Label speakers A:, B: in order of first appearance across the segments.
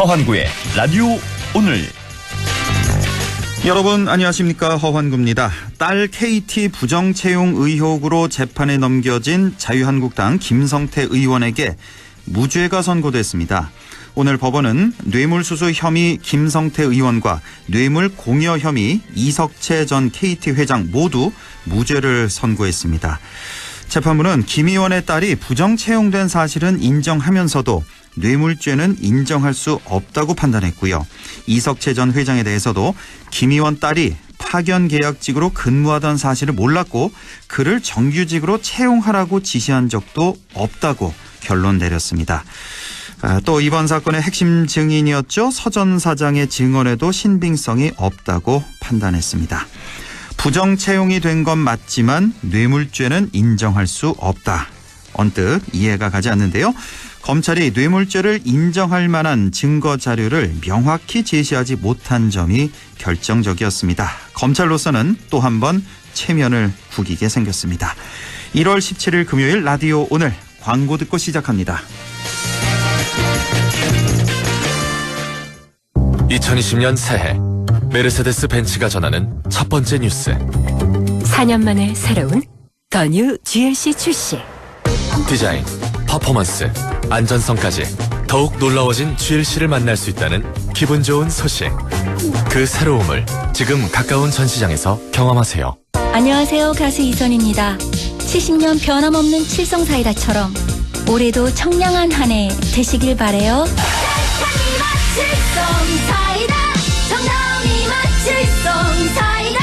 A: 허환구의 라디오 오늘.
B: 여러분 안녕하십니까, 허환구입니다. 딸 KT 부정 채용 의혹으로 재판에 넘겨진 자유한국당 김성태 의원에게 무죄가 선고됐습니다. 오늘 법원은 뇌물수수 혐의 김성태 의원과 뇌물 공여 혐의 이석채 전 KT 회장 모두 무죄를 선고했습니다. 재판부는 김 의원의 딸이 부정 채용된 사실은 인정하면서도 뇌물죄는 인정할 수 없다고 판단했고요. 이석채 전 회장에 대해서도 김 의원 딸이 파견 계약직으로 근무하던 사실을 몰랐고 그를 정규직으로 채용하라고 지시한 적도 없다고 결론 내렸습니다. 또 이번 사건의 핵심 증인이었죠. 서 전 사장의 증언에도 신빙성이 없다고 판단했습니다. 부정 채용이 된 건 맞지만 뇌물죄는 인정할 수 없다. 언뜻 이해가 가지 않는데요. 검찰이 뇌물죄를 인정할 만한 증거 자료를 명확히 제시하지 못한 점이 결정적이었습니다. 검찰로서는 또 한 번 체면을 구기게 생겼습니다. 1월 17일 금요일 라디오 오늘 광고 듣고 시작합니다.
C: 2020년 새해 메르세데스 벤츠가 전하는 첫 번째 뉴스.
D: 4년 만에 새로운 더 뉴 GLC 출시.
C: 디자인, 퍼포먼스, 안전성까지 더욱 놀라워진 GLC를 만날 수 있다는 기분 좋은 소식. 그 새로움을 지금 가까운 전시장에서 경험하세요.
E: 안녕하세요. 가수 이선입니다. 70년 변함없는 칠성사이다처럼 올해도 청량한 한 해 되시길 바래요. 칠성사이다, 정다운이 맛 칠성사이다,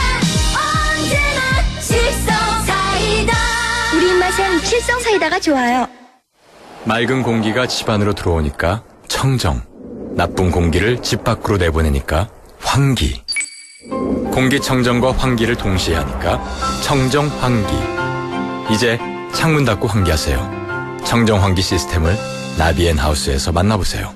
E: 언제나 칠성사이다. 우리 입맛엔 칠성사이다가 좋아요.
C: 맑은 공기가 집 안으로 들어오니까 청정, 나쁜 공기를 집 밖으로 내보내니까 환기. 공기청정과 환기를 동시에 하니까 청정환기. 이제 창문 닫고 환기하세요. 청정환기 시스템을 나비앤하우스에서 만나보세요.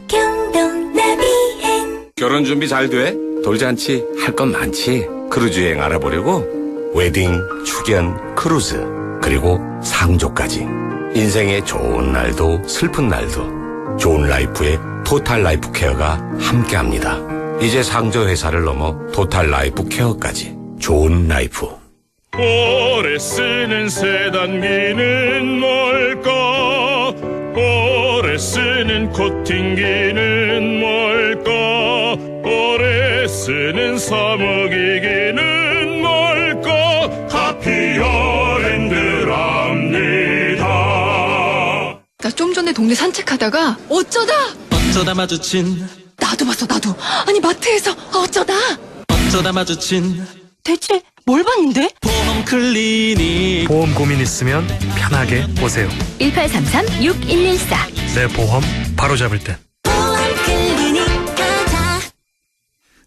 F: 결혼 준비 잘 돼? 돌잔치 할 건 많지. 크루즈 여행 알아보려고? 웨딩, 축연, 크루즈, 그리고 상조까지. 인생의 좋은 날도 슬픈 날도 좋은 라이프의 토탈 라이프 케어가 함께합니다. 이제 상조 회사를 넘어 토탈 라이프 케어까지. 좋은 라이프.
G: 오래 쓰는 세단기는 뭘까? 오래 쓰는 코팅기는 뭘까? 오래 쓰는 사무기기는 뭘까? 하피어랜드랍니다.
H: 나 좀 전에 동네 산책하다가 어쩌다
I: 마주친
H: 나도 봤어. 나도. 아니 마트에서 어쩌다
I: 마주친
H: 대체 뭘 봤는데?
I: 보험 클리닉.
J: 보험 고민 있으면 편하게 오세요.
E: 1833-6114.
J: 내 보험 바로잡을 땐.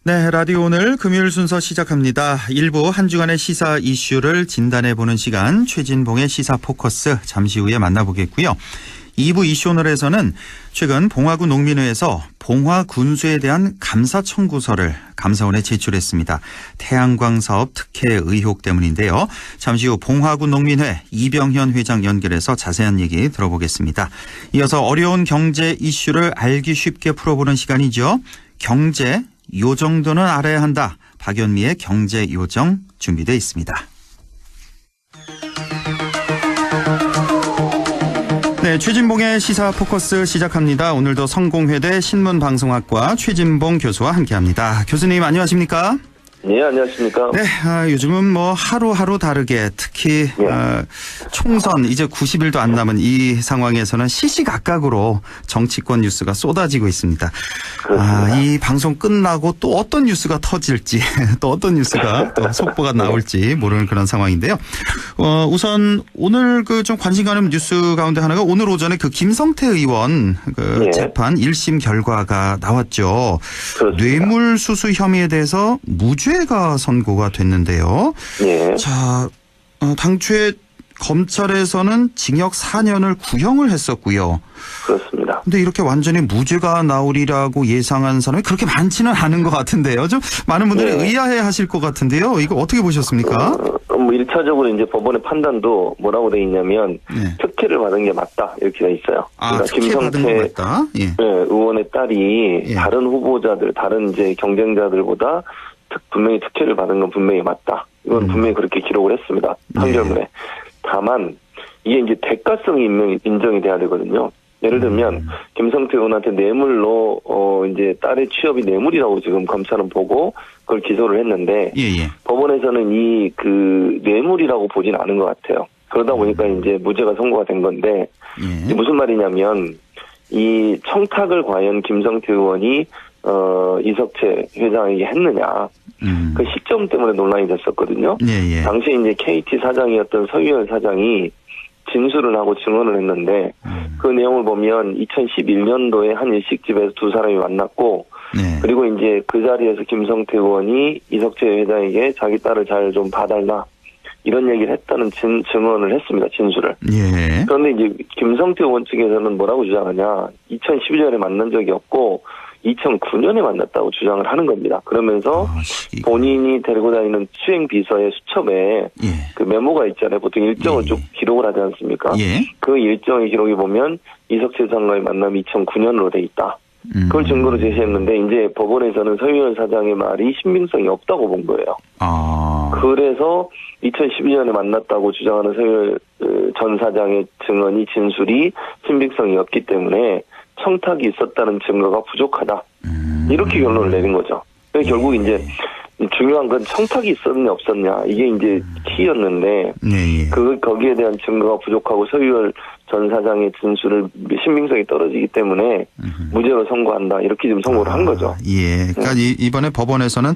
B: 네, 라디오 오늘 금요일 순서 시작합니다. 일부 한 주간의 시사 이슈를 진단해보는 시간, 최진봉의 시사 포커스 잠시 후에 만나보겠고요. 2부 이슈 오늘에서는 최근 봉화구 농민회에서 봉화 군수에 대한 감사 청구서를 감사원에 제출했습니다. 태양광 사업 특혜 의혹 때문인데요. 잠시 후 봉화구 농민회 이병현 회장 연결해서 자세한 얘기 들어보겠습니다. 이어서 어려운 경제 이슈를 알기 쉽게 풀어보는 시간이죠. 경제, 요 정도는 알아야 한다. 박연미의 경제 요정 준비되어 있습니다. 네, 최진봉의 시사 포커스 시작합니다. 오늘도 성공회대 신문방송학과 최진봉 교수와 함께합니다. 교수님 안녕하십니까?
K: 네, 안녕하십니까?
B: 네, 요즘은 뭐 하루하루 다르게 특히 총선 이제 90일도 안 남은 이 상황에서는 시시각각으로 정치권 뉴스가 쏟아지고 있습니다. 이 방송 끝나고 또 어떤 뉴스가 터질지 또 어떤 뉴스가 또 속보가 나올지 모르는 그런 상황인데요. 우선 오늘 그 좀 관심 가는 뉴스 가운데 하나가 오늘 오전에 그 김성태 의원 그 재판 1심 결과가 나왔죠.
K: 그렇습니다.
B: 뇌물수수 혐의에 대해서 무죄가 선고가 됐는데요. 자, 당초에 검찰에서는 징역 4년을 구형을 했었고요.
K: 그렇습니다.
B: 근데 이렇게 완전히 무죄가 나오리라고 예상한 사람이 그렇게 많지는 않은 것 같은데요. 좀 많은 분들이 의아해 하실 것 같은데요. 이거 어떻게 보셨습니까?
K: 뭐 1차적으로 이제 법원의 판단도 뭐라고 돼 있냐면 특혜 특혜를 받은 게 맞다 이렇게 돼 있어요.
B: 아, 특혜 받은 게 맞다. 예.
K: 네, 의원의 딸이
B: 예.
K: 다른 후보자들, 다른 이제 경쟁자들보다 분명히 특혜를 받은 건 분명히 맞다. 이건 분명히 그렇게 기록을 했습니다. 판결문에.
B: 예.
K: 다만 이게 이제 대가성이 인정이 돼야 되거든요. 예를 들면 김성태 의원한테 뇌물로 이제 딸의 취업이 뇌물이라고 지금 검찰은 보고 그걸 기소를 했는데
B: 예.
K: 법원에서는 이 그 뇌물이라고 보진 않은 것 같아요. 그러다 보니까 이제 무죄가 선고가 된 건데
B: 예.
K: 무슨 말이냐면 이 청탁을 과연 김성태 의원이 이석채 회장에게 했느냐. 그 시점 때문에 논란이 됐었거든요.
B: 예.
K: 당시 이제 KT 사장이었던 서유열 사장이 진술을 하고 증언을 했는데 그 내용을 보면 2011년도에 한 일식집에서 두 사람이 만났고
B: 네.
K: 그리고 이제 그 자리에서 김성태 의원이 이석채 회장에게 자기 딸을 잘 좀 봐달라 이런 얘기를 했다는 증언을 했습니다. 진술을.
B: 예.
K: 그런데 이제 김성태 의원 측에서는 뭐라고 주장하냐 2011년에 만난 적이 없고 2009년에 만났다고 주장을 하는 겁니다. 그러면서 본인이 데리고 다니는 수행 비서의 수첩에
B: 예.
K: 그 메모가 있잖아요. 보통 일정을 쭉 기록을 하지 않습니까?
B: 예.
K: 그 일정의 기록에 보면 이석채 장관의 만남이 2009년으로 돼 있다. 그걸 증거로 제시했는데 이제 법원에서는 서유열 사장의 말이 신빙성이 없다고 본 거예요. 그래서 2012년에 만났다고 주장하는 서유열 전 사장의 증언이 진술이 신빙성이 없기 때문에 청탁이 있었다는 증거가 부족하다. 이렇게 결론을 내린 거죠. 그래서 결국 이제 중요한 건 청탁이 있었냐 없었냐 이게 이제 키였는데 거기에 대한 증거가 부족하고 서유열 전 사장의 진술을 신빙성이 떨어지기 때문에 무죄로 선고한다 이렇게 지금 선고를 한 거죠.
B: 예. 그러니까 이번에 법원에서는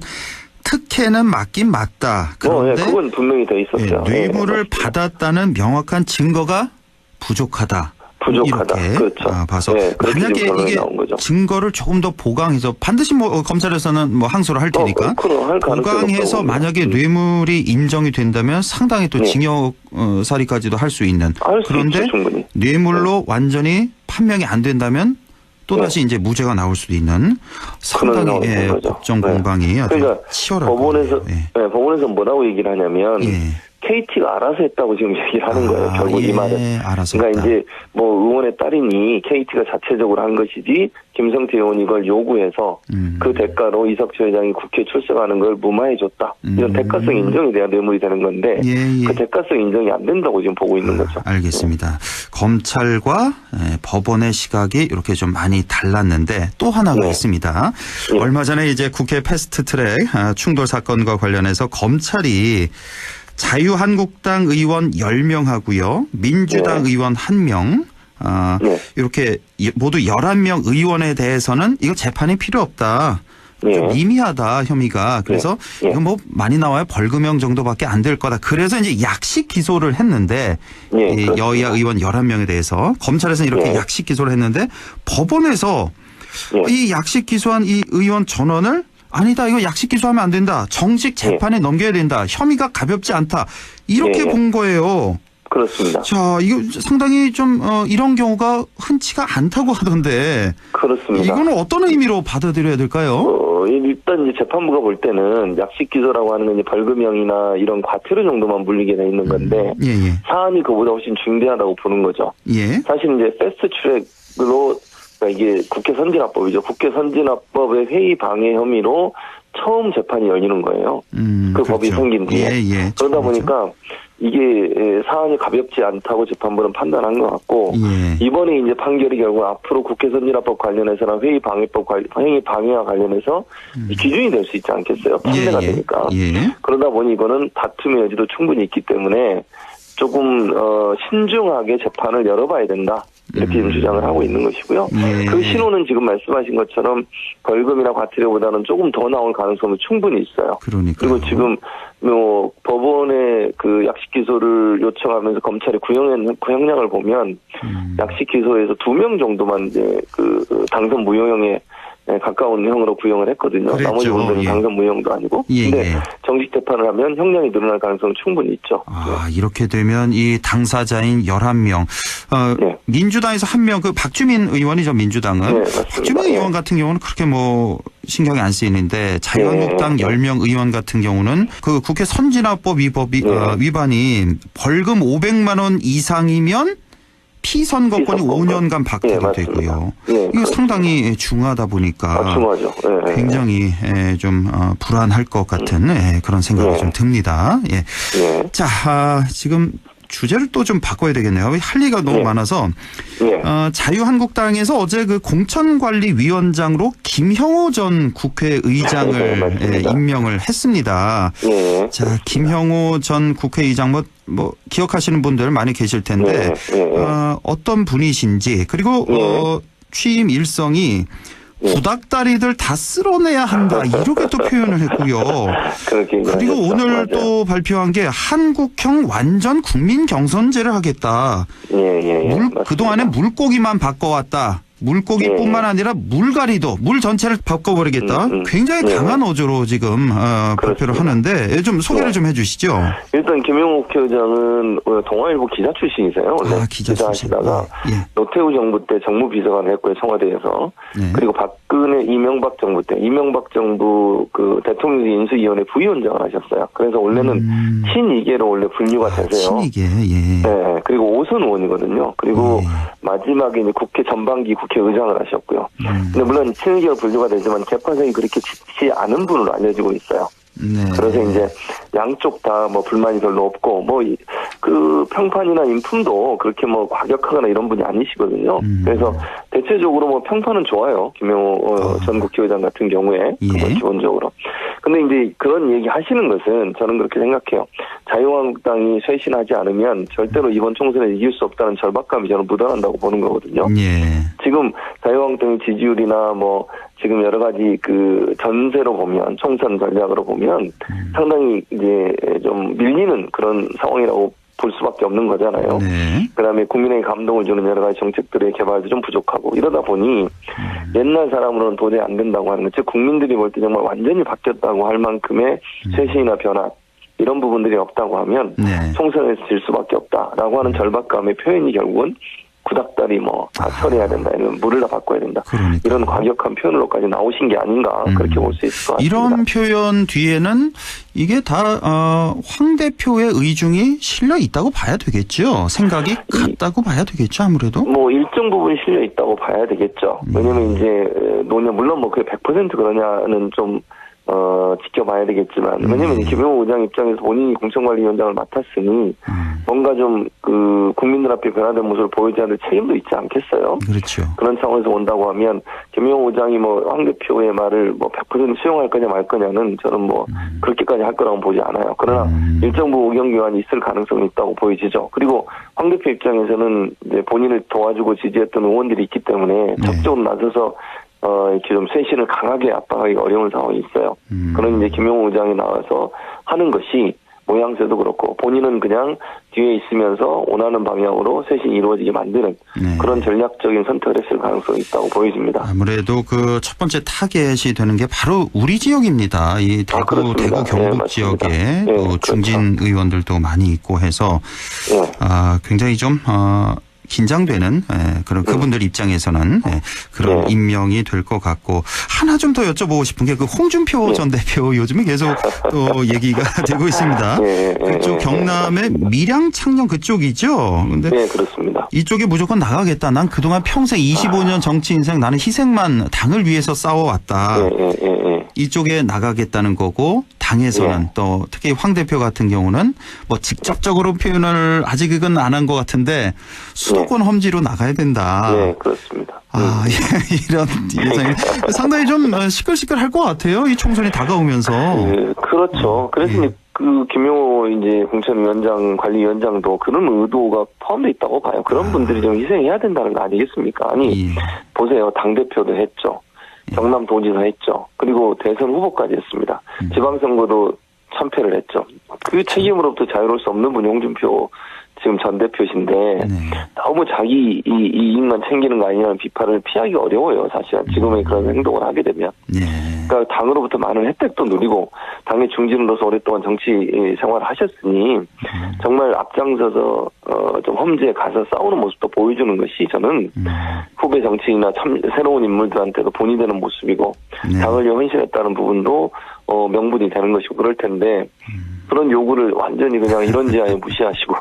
B: 특혜는 맞긴 맞다. 그런데
K: 그건 분명히 돼 있었죠.
B: 뇌물을 받았다는 명확한 증거가 부족하다. 이렇게
K: 그렇죠.
B: 봐서
K: 만약에
B: 이게 증거를 조금 더 보강해서 반드시 뭐 검찰에서는 뭐 항소를 할 테니까 보강해서 만약에 뇌물이 인정이 된다면 상당히 또 징역 살이까지도 할 수 있는 그런데 뇌물로 완전히 판명이 안 된다면 또다시 이제 무죄가 나올 수도 있는 상당히 법정 공방이 아주 치열하고
K: 법원에서 뭐라고 얘기를 하냐면 KT가 알아서 했다고 지금 얘기를 하는 거예요. 결국 이 말은. 그러니까 이제 뭐 의원의 딸이니 KT가 자체적으로 한 것이지 김성태 의원이 이걸 요구해서 그 대가로 이석채 회장이 국회 출석하는 걸 무마해줬다. 이런 대가성 인정이 돼야 뇌물이 되는 건데 그 대가성 인정이 안 된다고 지금 보고 있는 거죠.
B: 알겠습니다. 검찰과 법원의 시각이 이렇게 좀 많이 달랐는데 또 하나가 있습니다. 얼마 전에 이제 국회 패스트트랙 충돌 사건과 관련해서 검찰이 자유한국당 의원 10명하고요. 민주당 의원 1명 이렇게 모두 11명 의원에 대해서는 이거 재판이 필요 없다. 좀 미미하다 혐의가. 그래서 이거 뭐 많이 나와요. 벌금형 정도밖에 안 될 거다. 그래서 이제 약식 기소를 했는데 여야 의원 11명에 대해서 검찰에서는 이렇게 약식 기소를 했는데 법원에서 이 약식 기소한 이 의원 전원을 아니다. 이거 약식 기소하면 안 된다. 정식 재판에 넘겨야 된다. 혐의가 가볍지 않다. 이렇게 본 거예요.
K: 그렇습니다.
B: 자, 이거 상당히 좀 이런 경우가 흔치가 않다고 하던데.
K: 그렇습니다.
B: 이거는 어떤 의미로 받아들여야 될까요?
K: 일단 이제 재판부가 볼 때는 약식 기소라고 하는 건 이제 벌금형이나 이런 과태료 정도만 물리게 돼 있는 건데 사안이 그보다 훨씬 중대하다고 보는 거죠. 사실 이제 패스트트랙으로 그러니까 이게 국회 선진화법이죠. 국회 선진화법의 회의 방해 혐의로 처음 재판이 열리는 거예요. 그 법이 생긴 뒤에. 그러다 보니까 이게 사안이 가볍지 않다고 재판부는 판단한 것 같고 이번에 이제 판결이 결국 앞으로 국회 선진화법 관련해서나 회의 방해와 관련해서 기준이 될 수 있지 않겠어요? 판례가 되니까. 그러다 보니 이거는 다툼의 여지도 충분히 있기 때문에 조금 신중하게 재판을 열어봐야 된다. 이렇게 지금 주장을 하고 있는 것이고요. 그 신호는 지금 말씀하신 것처럼 벌금이나 과태료보다는 조금 더 나올 가능성은 충분히 있어요. 그리고 지금 뭐 법원의 그 약식 기소를 요청하면서 검찰이 구형량을 보면 약식 기소에서 2명 정도만 이제 그 당선 무효형에 가까운 형으로 구형을 했거든요. 나머지 분들은 당선 무효형도 아니고. 근데 정식 재판을 하면 형량이 늘어날 가능성은 충분히 있죠.
B: 이렇게 되면 이 당사자인 11명. 민주당에서 1명, 그 박주민 의원이죠, 민주당은. 박주민 의원 같은 경우는 그렇게 뭐 신경이 안 쓰이는데 자유한국당 10명 의원 같은 경우는 그 국회 선진화법 위반이 벌금 500만 원 이상이면 피선거권이 5년간 박탈이 되고요. 이거 상당히 중하다 보니까
K: 중하죠.
B: 굉장히 좀 불안할 것 같은 그런 생각이 좀 듭니다. 자, 지금 주제를 또 좀 바꿔야 되겠네요. 할 얘기가 너무 많아서 자유한국당에서 어제 그 공천관리위원장으로 김형호 전 국회의장을 임명을 했습니다. 자, 김형호 전 국회의장 뭐 기억하시는 분들 많이 계실 텐데 어떤 분이신지 그리고 취임 일성이 구닥다리들 다 쓸어내야 한다 이렇게 또 표현을 했고요. 그리고 오늘 또 발표한 게 한국형 완전 국민 경선제를 하겠다. 그동안에 물고기만 바꿔왔다. 물고기뿐만 아니라 물갈이도 물 전체를 바꿔버리겠다. 굉장히 강한 어조로 지금 발표를 하는데 좀 소개를 좀 해주시죠.
K: 일단 김용호 국회의장은 동아일보 기자 출신이세요. 원래 기자 하시다가 노태우 정부 때 정무비서관을 했고요. 청와대에서. 그리고 박근혜 이명박 정부 때 이명박 정부 그 대통령 인수위원회 부위원장을 하셨어요. 그래서 원래는 친이계로 원래 분류가 되세요.
B: 친이계.
K: 네. 그리고 5선 의원이거든요. 그리고 마지막에 이제 국회 전반기 국회의장을 하셨고요. 근데 물론 친이계로 분류가 되지만 재판장이 그렇게 짙지 않은 분으로 알려지고 있어요. 그래서 이제 양쪽 다 뭐 불만이 별로 없고 뭐 그 평판이나 인품도 그렇게 뭐 과격하거나 이런 분이 아니시거든요. 그래서 대체적으로 뭐 평판은 좋아요. 김용호 전 국회의장 같은 경우에 기본적으로. 근데 이제 그런 얘기 하시는 것은 저는 그렇게 생각해요. 자유한국당이 쇄신하지 않으면 절대로 이번 총선에 이길 수 없다는 절박감이 저는 묻어난다고 보는 거거든요. 지금 자유한국당의 지지율이나 뭐 지금 여러 가지 그 전세로 보면 총선 전략으로 보면 상당히 이제 좀 밀리는 그런 상황이라고 볼 수밖에 없는 거잖아요. 그다음에 국민에게 감동을 주는 여러 가지 정책들의 개발도 좀 부족하고 이러다 보니 옛날 사람으로는 도저히 안 된다고 하는 것, 즉 국민들이 볼 때 정말 완전히 바뀌었다고 할 만큼의 쇄신이나 변화 이런 부분들이 없다고 하면 총선에서 질 수밖에 없다라고 하는 절박감의 표현이 결국은 구닥다리 뭐 다 처리해야 된다. 이런 물을 다 바꿔야 된다. 이런 과격한 표현으로까지 나오신 게 아닌가 그렇게 볼 수 있을 것 같습니다.
B: 이런 표현 뒤에는 이게 다 황 대표의 의중이 실려 있다고 봐야 되겠죠. 생각이 같다고 봐야 되겠죠. 아무래도.
K: 뭐 일정 부분 실려 있다고 봐야 되겠죠. 왜냐면 이제 노년 물론 뭐 그게 100% 그러냐는 좀 지켜봐야 되겠지만, 왜냐면 김용호 의장 입장에서 본인이 공천관리위원장을 맡았으니, 뭔가 좀, 국민들 앞에 변화된 모습을 보이지 않을 책임도 있지 않겠어요?
B: 그렇죠.
K: 그런 상황에서 온다고 하면, 김용호 의장이 황 대표의 말을 100% 수용할 거냐 말 거냐는 저는 그렇게까지 할 거라고 보지 않아요. 그러나, 일정 부분 의견 교환이 있을 가능성이 있다고 보여지죠. 그리고 황 대표 입장에서는 이제 본인을 도와주고 지지했던 의원들이 있기 때문에, 적극적으로 나서서 이렇게 좀 쇄신을 강하게 압박하기 어려운 상황이 있어요. 그런 이제 김용호 의장이 나와서 하는 것이 모양새도 그렇고 본인은 그냥 뒤에 있으면서 원하는 방향으로 쇄신이 이루어지게 만드는 그런 전략적인 선택을 했을 가능성이 있다고 보여집니다.
B: 아무래도 그 첫 번째 타겟이 되는 게 바로 우리 지역입니다. 이 대구 경북 지역에 또 중진 의원들도 많이 있고 해서 굉장히 좀 긴장되는 그런 그분들 입장에서는 그런 임명이 될 것 같고 하나 좀 더 여쭤보고 싶은 게 그 홍준표 전 대표 요즘에 계속 또 얘기가 되고 있습니다. 그쪽 경남의 밀양 창녕 그쪽이죠. 근데
K: 그렇습니다.
B: 이쪽에 무조건 나가겠다. 난 그동안 평생 25년 정치 인생 나는 희생만 당을 위해서 싸워왔다. 이쪽에 나가겠다는 거고 당에서는 또 특히 황 대표 같은 경우는 뭐 직접적으로 표현을 아직은 안 한 것 같은데 수도권 험지로 나가야 된다.
K: 그렇습니다.
B: 이런 예상이 상당히 좀 시끌시끌할 것 같아요. 이 총선이 다가오면서.
K: 그렇죠. 그래서 이제 그 김용호 이제 공천위원장 관리위원장도 그런 의도가 포함되어 있다고 봐요. 그런 분들이 좀 희생해야 된다는 거 아니겠습니까? 아니 보세요. 당 대표도 했죠. 경남도지사 했죠. 그리고 대선 후보까지 했습니다. 지방선거도 참패를 했죠. 그 책임으로부터 자유로울 수 없는 분이 홍준표 지금 전 대표신데 너무 자기 이익만 챙기는 거 아니냐는 비판을 피하기 어려워요. 사실은 지금의 그런 행동을 하게 되면. 그러니까 당으로부터 많은 혜택도 누리고 당의 중진으로서 오랫동안 정치 생활을 하셨으니 정말 앞장서서 좀 험지에 가서 싸우는 모습도 보여주는 것이 저는 후배 정치인이나 새로운 인물들한테도 본이 되는 모습이고 당을 위해 헌신했다는 부분도 명분이 되는 것이고 그럴 텐데 그런 요구를 완전히 그냥 이런지 아예 무시하시고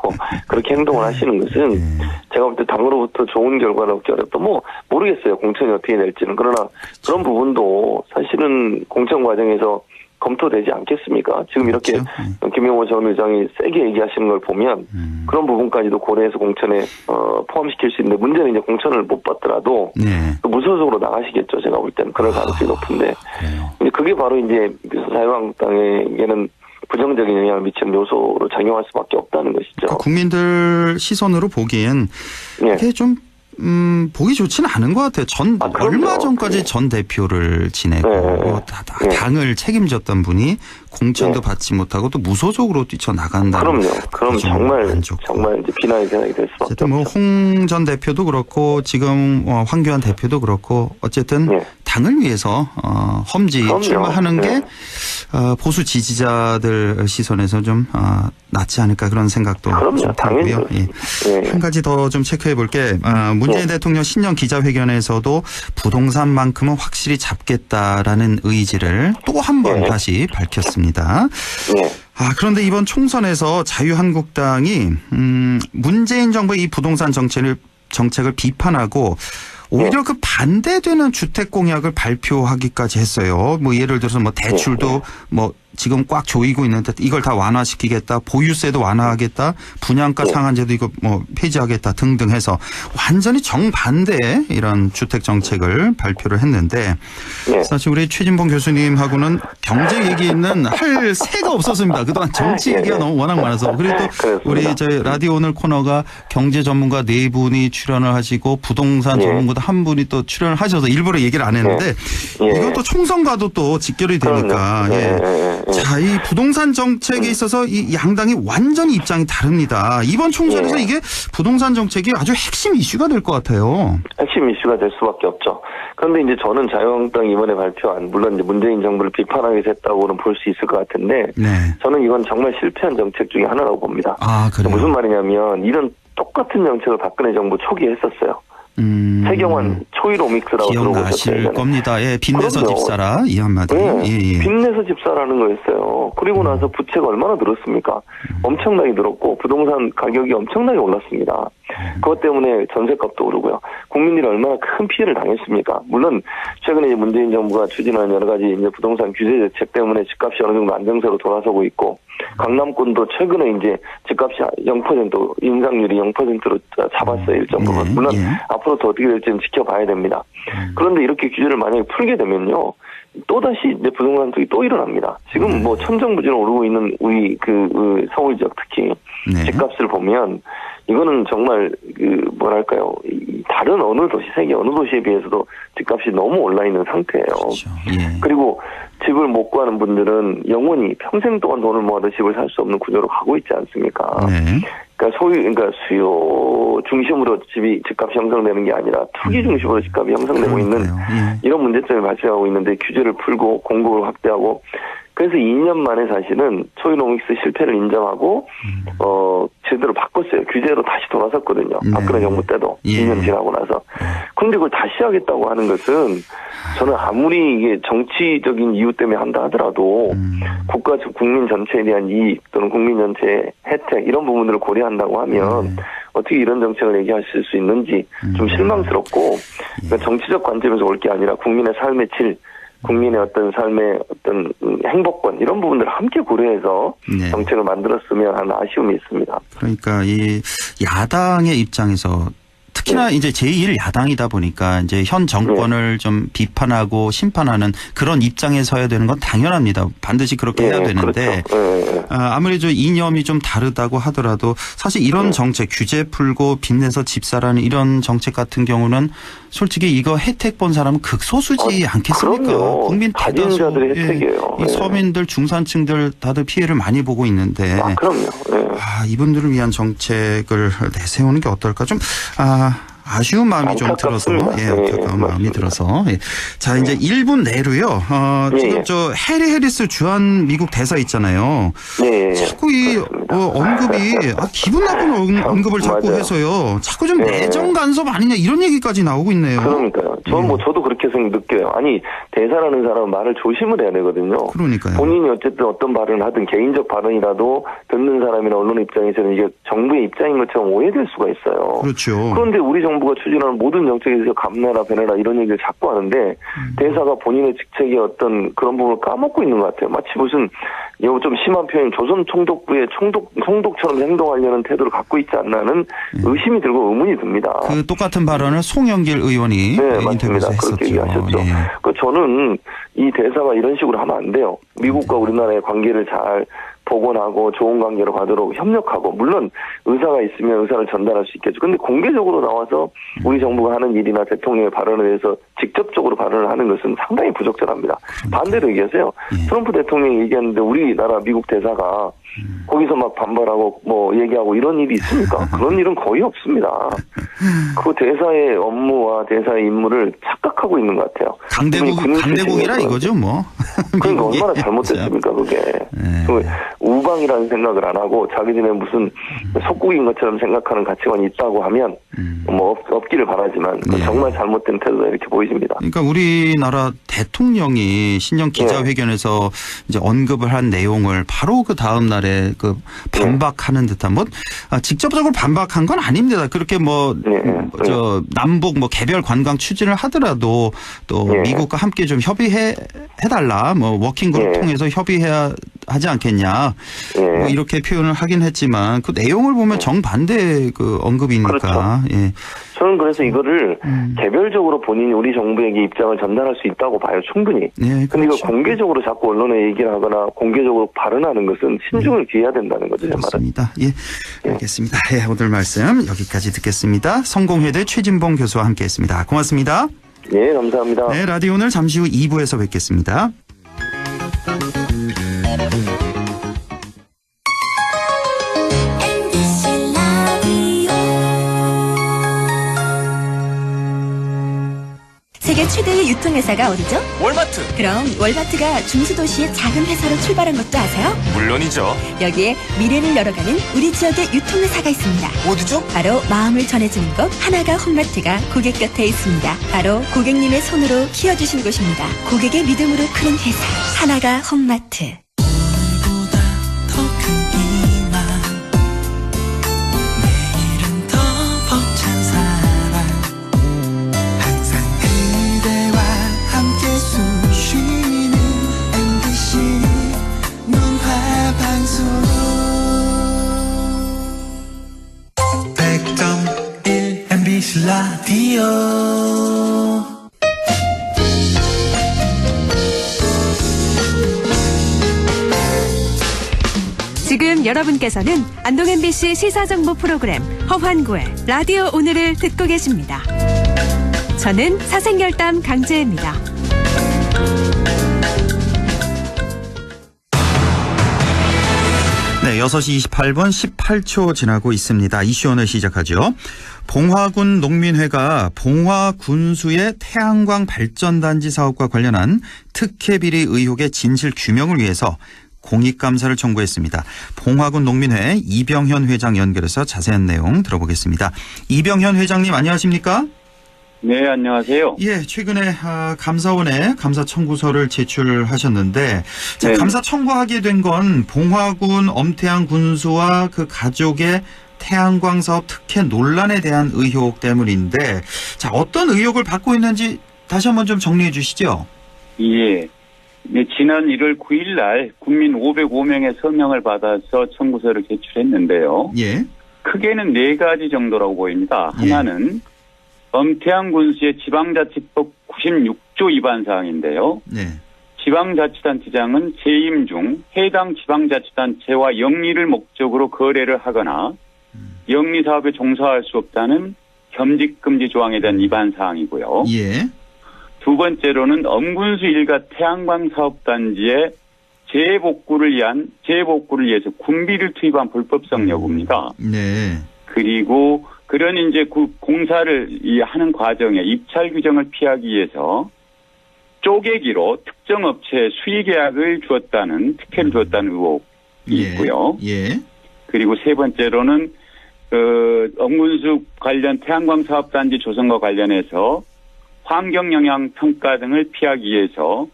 K: 그렇게 행동을 하시는 것은 제가 볼 때 당으로부터 좋은 결과를 얻기 어렵다. 뭐 모르겠어요. 공천이 어떻게 될지는. 그러나 그런 부분도 사실은 공천 과정에서 검토되지 않겠습니까? 지금 이렇게 김용호 전 의장이 세게 얘기하시는 걸 보면 그런 부분까지도 고려해서 공천에 포함시킬 수 있는데 문제는 이제 공천을 못 받더라도 또 무소속으로 나가시겠죠. 제가 볼 때는 그럴 가능성이 높은데 근데 그게 바로 이제 자유한국당에게는 부정적인 영향을 미치는 요소로 작용할 수밖에 없다는 것이죠.
B: 그러니까 국민들 시선으로 보기엔 이게 좀 보기 좋지는 않은 것 같아요. 얼마 전까지 전 대표를 지내고 당을 책임졌던 분이 공천도 받지 못하고 또 무소속으로 뛰쳐나간다.
K: 그럼요. 그럼 정말 이제 비난의 대상이 될 수밖에 없죠.
B: 뭐 홍 전 대표도 그렇고 지금 황교안 대표도 그렇고 어쨌든 당을 위해서 험지 출마하는 게 보수 지지자들 시선에서 좀 낫지 않을까 그런 생각도 좀 들고요. 한 가지 더 좀 체크해 볼게. 문재인 대통령 신년 기자회견에서도 부동산만큼은 확실히 잡겠다라는 의지를 또 한 번 다시 밝혔습니다. 그런데 이번 총선에서 자유한국당이 문재인 정부의 이 부동산 정책을 비판하고 오히려 그 반대되는 주택 공약을 발표하기까지 했어요. 뭐 예를 들어서 뭐 대출도 뭐 지금 꽉 조이고 있는데 이걸 다 완화시키겠다. 보유세도 완화하겠다. 분양가 상한제도 이거 뭐 폐지하겠다 등등 해서 완전히 정반대의 이런 주택 정책을 발표를 했는데 사실 우리 최진봉 교수님하고는 경제 얘기는 할 새가 없었습니다. 그동안 정치 얘기가 너무 워낙 많아서. 그리고 또 우리 저희 라디오 오늘 코너가 경제 전문가 4분이 출연을 하시고 부동산 전문가도 한 분이 또 출연을 하셔서 일부러 얘기를 안 했는데 이건 또 총선과도 또 직결이 되니까 자, 이 부동산 정책에 있어서 이 양당이 완전히 입장이 다릅니다. 이번 총선에서 이게 부동산 정책이 아주 핵심 이슈가 될 것 같아요.
K: 핵심 이슈가 될 수밖에 없죠. 그런데 이제 저는 자유한국당이 이번에 발표한 물론 이제 문재인 정부를 비판하게 됐다고는 볼 수 있을 것 같은데 저는 이건 정말 실패한 정책 중에 하나라고 봅니다.
B: 그래요?
K: 무슨 말이냐면 이런 똑같은 정책을 박근혜 정부 초기에 했었어요. 최경환 초일오믹스라고
B: 기억나실 겁니다. 빚내서 집 사라 이 한마디.
K: 빚내서 집 사라는 거였어요. 그리고 나서 부채가 얼마나 늘었습니까? 엄청나게 늘었고 부동산 가격이 엄청나게 올랐습니다. 그것 때문에 전세값도 오르고요. 국민들이 얼마나 큰 피해를 당했습니까? 물론 최근에 문재인 정부가 추진하는 여러 가지 이제 부동산 규제 대책 때문에 집값이 어느 정도 안정세로 돌아서고 있고 강남권도 최근에 이제 집값이 0% 인상률이 0%로 잡았어요. 1.5%. 물론 앞으로 더 어떻게 될지는 지켜봐야 됩니다. 그런데 이렇게 규제를 만약에 풀게 되면요. 또다시 이제 부동산 투기 또 일어납니다. 지금 뭐 천정부지로 오르고 있는 우리 그 서울 지역 특히 집값을 보면 이거는 정말 뭐랄까요. 다른 어느 도시, 세계 어느 도시에 비해서도 집값이 너무 올라 있는 상태예요.
B: 그렇죠.
K: 그리고 집을 못 구하는 분들은 영원히 평생 동안 돈을 모아도 집을 살 수 없는 구조로 가고 있지 않습니까? 그러니까 수요 중심으로 집값이 형성되는 게 아니라 투기 중심으로 집값이 형성되고 있는 이런 문제점이 발생하고 있는데 규제를 풀고 공급을 확대하고 그래서 2년 만에 사실은 초이노믹스 실패를 인정하고 제대로 바꿨어요. 규제로 다시 돌아섰거든요. 박근혜 정부 때도 2년 지나고 나서. 그런데 그걸 다시 하겠다고 하는 것은 저는 아무리 이게 정치적인 이유 때문에 한다 하더라도 국가 국민 전체에 대한 이익 또는 국민 전체의 혜택 이런 부분들을 고려한다고 하면 어떻게 이런 정책을 얘기하실 수 있는지 좀 실망스럽고 그러니까 정치적 관점에서 올 게 아니라 국민의 삶의 질 국민의 어떤 삶의 어떤 행복권 이런 부분들을 함께 고려해서 정책을 만들었으면 하는 아쉬움이 있습니다.
B: 그러니까 이 야당의 입장에서 특히나 이제 제1야당이다 보니까 이제 현 정권을 좀 비판하고 심판하는 그런 입장에 서야 되는 건 당연합니다. 반드시 그렇게 해야 되는데 아무리 좀 이념이 좀 다르다고 하더라도 사실 이런 정책 규제 풀고 빚내서 집 사라는 이런 정책 같은 경우는 솔직히 이거 혜택 본 사람은 극소수지 않겠습니까?
K: 그럼요.
B: 국민
K: 다자들의 혜택이에요.
B: 이 서민들 중산층들 다들 피해를 많이 보고 있는데
K: 그럼요.
B: 이분들을 위한 정책을 내세우는 게 어떨까 좀 아쉬운 마음이 좀 들어서, 안타까운 마음이 들어서. 자, 이제 1분 내로요. 지금 저 해리 해리스 주한 미국 대사 있잖아요. 자꾸 이 언급이 기분 나쁜 언급을 자꾸 해서요. 자꾸 좀 내정 간섭 아니냐 이런 얘기까지 나오고 있네요.
K: 그러니까요. 저도 그렇게 느껴요. 아니 대사라는 사람은 말을 조심을 해야 되거든요.
B: 그러니까요.
K: 본인이 어쨌든 어떤 발언을 하든 개인적 발언이라도 듣는 사람이나 언론 입장에서는 이게 정부의 입장인 것처럼 오해될 수가 있어요.
B: 그렇죠.
K: 그런데 우리 정부가 추진하는 모든 정책에 대해서 감내라 배내라 이런 얘기를 자꾸 하는데 대사가 본인의 직책의 어떤 그런 부분을 까먹고 있는 것 같아요. 마치 무슨 이거 좀 심한 표현 조선 총독부의 총독처럼 행동하려는 태도를 갖고 있지 않나는 의심이 들고 의문이 듭니다.
B: 그 똑같은 발언을 송영길 의원이 인터뷰에서 했었죠.
K: 그렇게 얘기하셨죠. 저는 이 대사가 이런 식으로 하면 안 돼요. 미국과 우리나라의 관계를 잘 복원하고 좋은 관계로 가도록 협력하고 물론 의사가 있으면 의사를 전달할 수 있겠죠. 근데 공개적으로 나와서 우리 정부가 하는 일이나 대통령의 발언에 대해서 직접적으로 발언을 하는 것은 상당히 부적절합니다. 반대로 얘기하세요. 트럼프 대통령이 얘기하는데 우리나라 미국 대사가 거기서 막 반발하고 얘기하고 이런 일이 있습니까? 그런 일은 거의 없습니다. 그 대사의 업무와 대사의 임무를 착각하고 있는 것 같아요.
B: 강대국이라 이거죠, 뭐.
K: 그러니까 얼마나 잘못됐습니까, 그게. 우방이라는 생각을 안 하고 자기들의 무슨 속국인 것처럼 생각하는 가치관이 있다고 하면 없기를 바라지만 정말 잘못된 태도다 이렇게 보여집니다.
B: 그러니까 우리나라 대통령이 신년 기자회견에서 이제 언급을 한 내용을 바로 그 다음 날에 그 반박하는 듯한 직접적으로 반박한 건 아닙니다. 그렇게 남북 개별 관광 추진을 하더라도 또 미국과 함께 좀 협의해달라 워킹그룹 통해서 협의해야 하지 않겠냐 이렇게 표현을 하긴 했지만 그 내용을 보면 정반대 그 언급이니까.
K: 그렇죠. 저는 그래서 이거를 개별적으로 본인이 우리 정부에게 입장을 전달할 수 있다고 봐요, 충분히. 그런데 이거 공개적으로 자꾸 언론에 얘기를 하거나 공개적으로 발언하는 것은 신중을 기해야 된다는 거죠, 제 말은.
B: 그렇습니다. 알겠습니다. 오늘 말씀 여기까지 듣겠습니다. 성공회대 최진봉 교수와 함께했습니다. 고맙습니다.
K: 네, 감사합니다.
B: 네, 라디오 오늘 잠시 후 2부에서 뵙겠습니다.
L: 세계 최대의 유통회사가 어디죠?
C: 월마트.
L: 그럼 월마트가 중수도시의 작은 회사로 출발한 것도 아세요?
C: 물론이죠.
L: 여기에 미래를 열어가는 우리 지역의 유통회사가 있습니다.
C: 어디죠?
L: 바로 마음을 전해주는 곳 하나가 홈마트가 고객 곁에 있습니다. 바로 고객님의 손으로 키워주신 곳입니다. 고객의 믿음으로 크는 회사 하나가 홈마트.
M: 라디오
D: 지금 여러분께서는 안동 MBC 시사정보 프로그램 허환구의 라디오 오늘을 듣고 계십니다. 저는 사생결담 강재입니다.
B: 네, 6시 28분 18초 지나고 있습니다. 이슈 오늘 시작하죠. 봉화군 농민회가 봉화군수의 태양광 발전단지 사업과 관련한 특혜 비리 의혹의 진실 규명을 위해서 공익감사를 청구했습니다. 봉화군 농민회 이병현 회장 연결해서 자세한 내용 들어보겠습니다. 이병현 회장님 안녕하십니까?
N: 네, 안녕하세요.
B: 최근에 감사원에 감사 청구서를 제출하셨는데 감사 청구하게 된 건 봉화군 엄태양 군수와 그 가족의 태양광 사업 특혜 논란에 대한 의혹 때문인데 어떤 의혹을 받고 있는지 다시 한번 좀 정리해 주시죠.
N: 지난 1월 9일 날 국민 505명의 서명을 받아서 청구서를 제출했는데요. 크게는 4가지 정도라고 보입니다. 하나는 엄태양 군수의 지방자치법 96조 위반 사항인데요. 지방자치단체장은 재임 중 해당 지방자치단체와 영리를 목적으로 거래를 하거나 영리사업에 종사할 수 없다는 겸직금지 조항에 대한 위반 사항이고요. 두 번째로는 엄군수 일가 태양광 사업단지에 재복구를 위해서 군비를 투입한 불법성 여부입니다. 그리고 그런 이제 공사를 하는 과정에 입찰 규정을 피하기 위해서 쪼개기로 특정 업체에 수의 계약을 주었다는 특혜를 주었다는 의혹이 있고요.
B: 예.
N: 그리고 세 번째로는 엄군수 관련 태양광 사업단지 조성과 관련해서 환경영향 평가 등을 피하기 위해서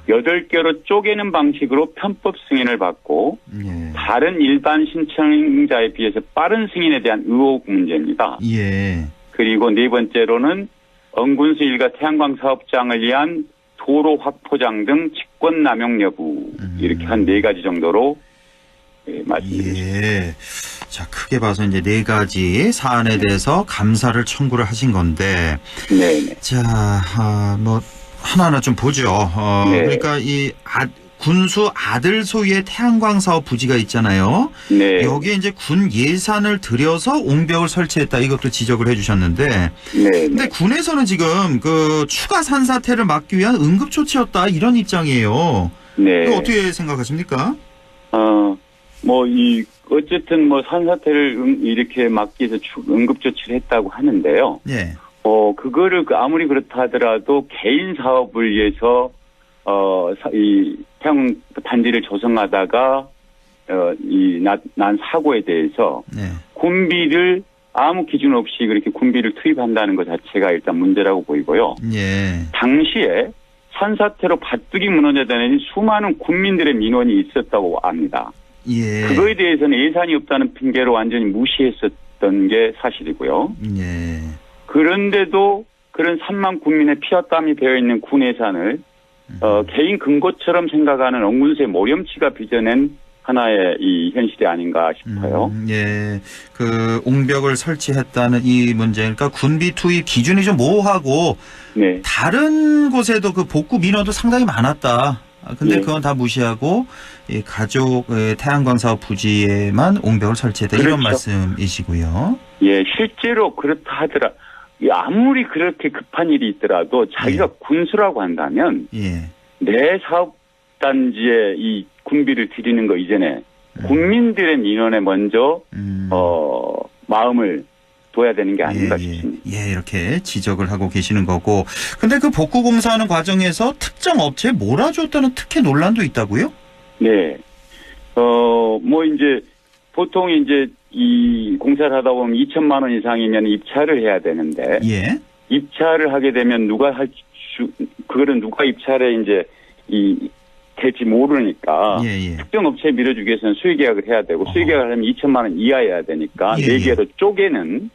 N: 8개로 쪼개는 방식으로 편법 승인을 받고 다른 일반 신청자에 비해서 빠른 승인에 대한 의혹 문제입니다.
B: 예.
N: 그리고 네 번째로는 엄군수 일가 태양광 사업장을 위한 도로 확포장 등 직권 남용 여부 이렇게 한 4가지 정도로 말씀드리겠습니다.
B: 예. 자, 크게 봐서 이제 4가지 사안에 대해서 감사를 청구를 하신 건데.
N: 네.
B: 자, 뭐 하나하나 좀 보죠.
N: 네.
B: 그러니까 이 군수 아들 소유의 태양광 사업 부지가 있잖아요.
N: 네.
B: 여기에 이제 군 예산을 들여서 옹벽을 설치했다. 이것도 지적을 해주셨는데.
N: 네.
B: 근데 군에서는 지금 그 추가 산사태를 막기 위한 응급 조치였다 이런 입장이에요.
N: 네.
B: 이거 어떻게 생각하십니까?
N: 어쨌든 산사태를 이렇게 막기 위해서 응급 조치를 했다고 하는데요.
B: 네.
N: 그거를 아무리 그렇다 하더라도 개인 사업을 위해서 이 태양 단지를 조성하다가 난 사고에 대해서 군비를 아무 기준 없이 그렇게 군비를 투입한다는 것 자체가 일단 문제라고 보이고요.
B: 예.
N: 당시에 산사태로 밭둑이 무너져다니는 수많은 군민들의 민원이 있었다고 합니다.
B: 예.
N: 그거에 대해서는 예산이 없다는 핑계로 완전히 무시했었던 게 사실이고요.
B: 예.
N: 그런데도 그런 3만 군민의 피와 땀이 배어있는 군 예산을 개인 근거처럼 생각하는 엄군수의 모렴치가 빚어낸 하나의 이 현실이 아닌가 싶어요.
B: 예. 그 옹벽을 설치했다는 이 문제, 그러니까 군비 투입 기준이 좀 모호하고
N: 네.
B: 다른 곳에도 그 복구 민원도 상당히 많았다. 근데 그건 다 무시하고 이 가족의 태양광 사업 부지에만 옹벽을 설치했다.
N: 그렇죠.
B: 이런 말씀이시고요.
N: 예, 실제로 그렇다 하더라. 아무리 그렇게 급한 일이 있더라도 자기가 군수라고 한다면 내 사업단지에 이 군비를 드리는 거 이전에 국민들의 민원에 먼저 마음을 둬야 되는 게 아닌가 싶습니다.
B: 예, 이렇게 지적을 하고 계시는 거고. 근데 그 복구 공사하는 과정에서 특정 업체에 몰아줬다는 특혜 논란도 있다고요?
N: 네. 이제 보통 이제 이 공사를 하다 보면 2천만 원 이상이면 입찰을 해야 되는데 입찰을 하게 되면 그거는 누가 입찰에 이제 될지 모르니까 특정 업체에 밀어주기 위해서는 수의 계약을 해야 되고 수의 계약을 하면 2천만 원 이하여야 되니까 4개로 쪼개는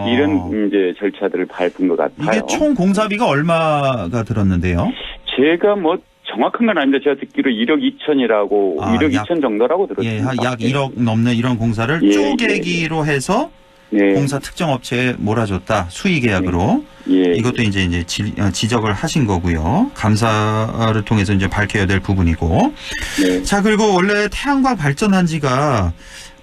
N: 이런 이제 절차들을 밟은 것 같아요.
B: 이게 총 공사비가 얼마가 들었는데요?
N: 제가 정확한 건 아닌데 제가 듣기로 1억 2천이라고 1억 2천 정도라고 들었습니다.
B: 약 1억 넘는 이런 공사를 쪼개기로 해서 공사 특정 업체에 몰아줬다. 수의 계약으로. 이것도 이제 지적을 하신 거고요. 감사를 통해서 이제 밝혀야 될 부분이고. 자, 그리고 원래 태양광 발전단지가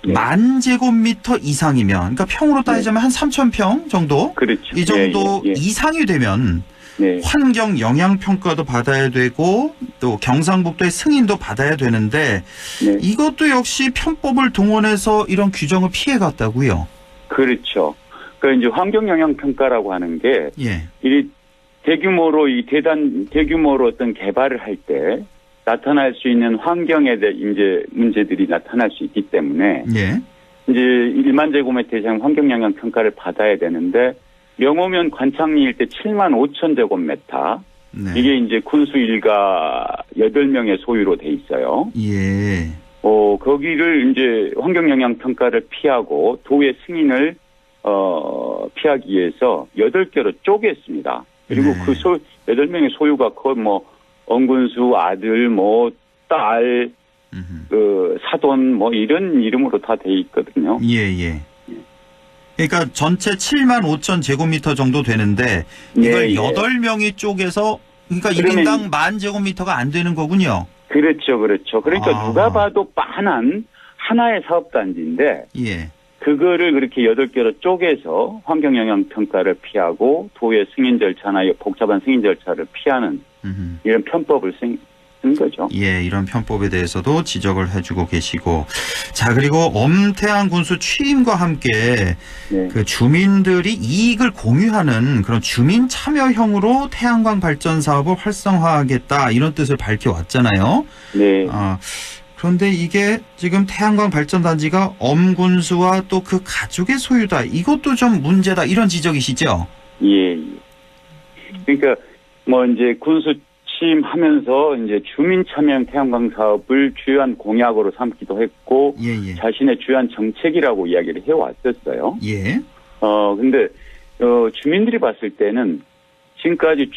B: 10,000제곱미터 이상이면, 그러니까 평으로 따지자면 한 3,000평 정도?
N: 그렇죠.
B: 이 정도 이상이 되면 환경 영향 평가도 받아야 되고 또 경상북도의 승인도 받아야 되는데 이것도 역시 편법을 동원해서 이런 규정을 피해 갔다고요.
N: 그렇죠. 그러니까 이제 환경 영향 평가라고 하는 게 이 대규모로 어떤 개발을 할 때 나타날 수 있는 환경에 대해 이제 문제들이 나타날 수 있기 때문에 이제 1만 제곱미터 이상 환경 영향 평가를 받아야 되는데 명호면 관창리 일대 7만 5천 제곱미터 이게 이제 군수 일가 8명의 소유로 돼 있어요. 거기를 이제 환경 영향 평가를 피하고 도의 승인을 피하기 위해서 8개로 쪼갰습니다. 그리고 그 8명의 소유가 거의 엄군수 아들, 딸, 사돈, 이런 이름으로 다 돼 있거든요.
B: 그러니까 전체 7만 5천 제곱미터 정도 되는데 이걸 8명이 쪼개서 그러니까 1인당 10,000제곱미터가 안 되는 거군요.
N: 그렇죠. 그러니까 누가 봐도 빤한 하나의 사업단지인데 그거를 그렇게 8개로 쪼개서 환경영향평가를 피하고 도의 승인 절차나 복잡한 승인 절차를 피하는 이런 편법을 한 거죠.
B: 예, 이런 편법에 대해서도 지적을 해주고 계시고, 자, 그리고 엄태양 군수 취임과 함께
N: 네.
B: 그 주민들이 이익을 공유하는 그런 주민 참여형으로 태양광 발전 사업을 활성화하겠다 이런 뜻을 밝혀왔잖아요.
N: 네.
B: 그런데 이게 지금 태양광 발전 단지가 엄군수와 또 그 가족의 소유다. 이것도 좀 문제다. 이런 지적이시죠?
N: 예. 그러니까 뭐 이제 군수 취임하면서 이제 주민 참여형 태양광 사업을 주요한 공약으로 삼기도 했고
B: 예.
N: 자신의 주요한 정책이라고 이야기를 해왔었어요.
B: 예.
N: 근데 주민들이 봤을 때는 지금까지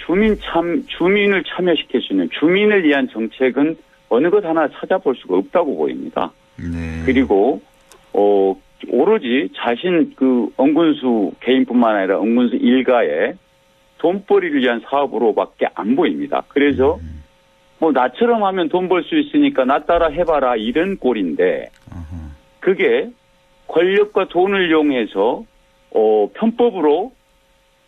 N: 주민을 참여시킬 수 있는 주민을 위한 정책은 어느 것 하나 찾아볼 수가 없다고 보입니다.
B: 네.
N: 그리고 오로지 자신 그 엄군수 개인뿐만 아니라 엄군수 일가의 돈벌이를 위한 사업으로밖에 안 보입니다. 그래서 뭐 나처럼 하면 돈 벌 수 있으니까 나 따라 해봐라 이런 꼴인데 그게 권력과 돈을 이용해서 편법으로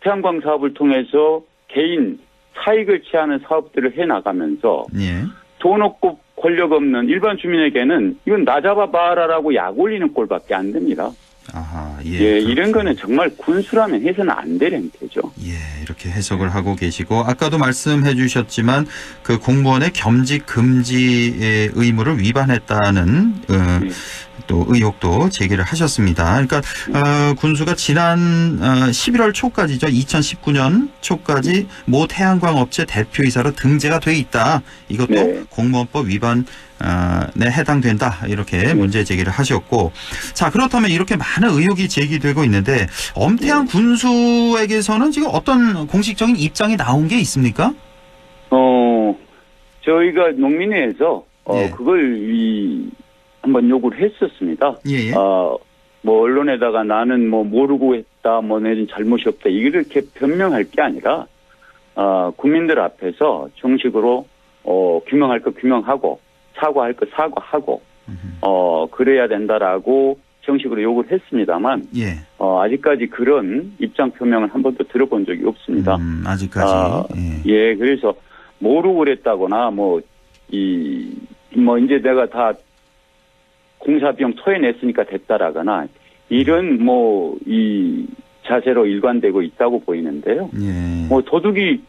N: 태양광 사업을 통해서 개인 사익을 취하는 사업들을 해나가면서
B: 예.
N: 돈 없고 권력 없는 일반 주민에게는 이건 나 잡아봐라라고 약 올리는 꼴밖에 안 됩니다.
B: 아하, 예.
N: 예, 이런 거는 정말 군수라면 해서는 안 될 행태죠.
B: 예, 이렇게 해석을 하고 계시고, 아까도 말씀해 주셨지만, 그 공무원의 겸직 금지의 의무를 위반했다는, 또 의혹도 제기를 하셨습니다. 그러니까, 군수가 지난 11월 초까지죠. 2019년 초까지 모 태양광 업체 대표이사로 등재가 돼 있다. 이것도
N: 네.
B: 공무원법 위반 에 해당된다 이렇게 문제 제기를 하셨고, 자 그렇다면 이렇게 많은 의혹이 제기되고 있는데 엄태양 군수에게서는 지금 어떤 공식적인 입장이 나온 게 있습니까?
N: 저희가 농민회에서
B: 예.
N: 그걸 한번 요구를 했었습니다.
B: 예.
N: 뭐 언론에다가 나는 뭐 모르고 했다, 뭐 내는 잘못이 없다 이렇게 변명할 게 아니라 국민들 앞에서 정식으로 규명할 거 규명하고 사과할 거 사과하고 그래야 된다라고 정식으로 요구를 했습니다만
B: 예.
N: 아직까지 그런 입장 표명을 한 번도 들어본 적이 없습니다.
B: 아직까지
N: 예, 그래서 모르고 그랬다거나 뭐 이제 내가 다 공사 비용 토해냈으니까 됐다라거나 이런 이 자세로 일관되고 있다고 보이는데요.
B: 예.
N: 뭐 도둑이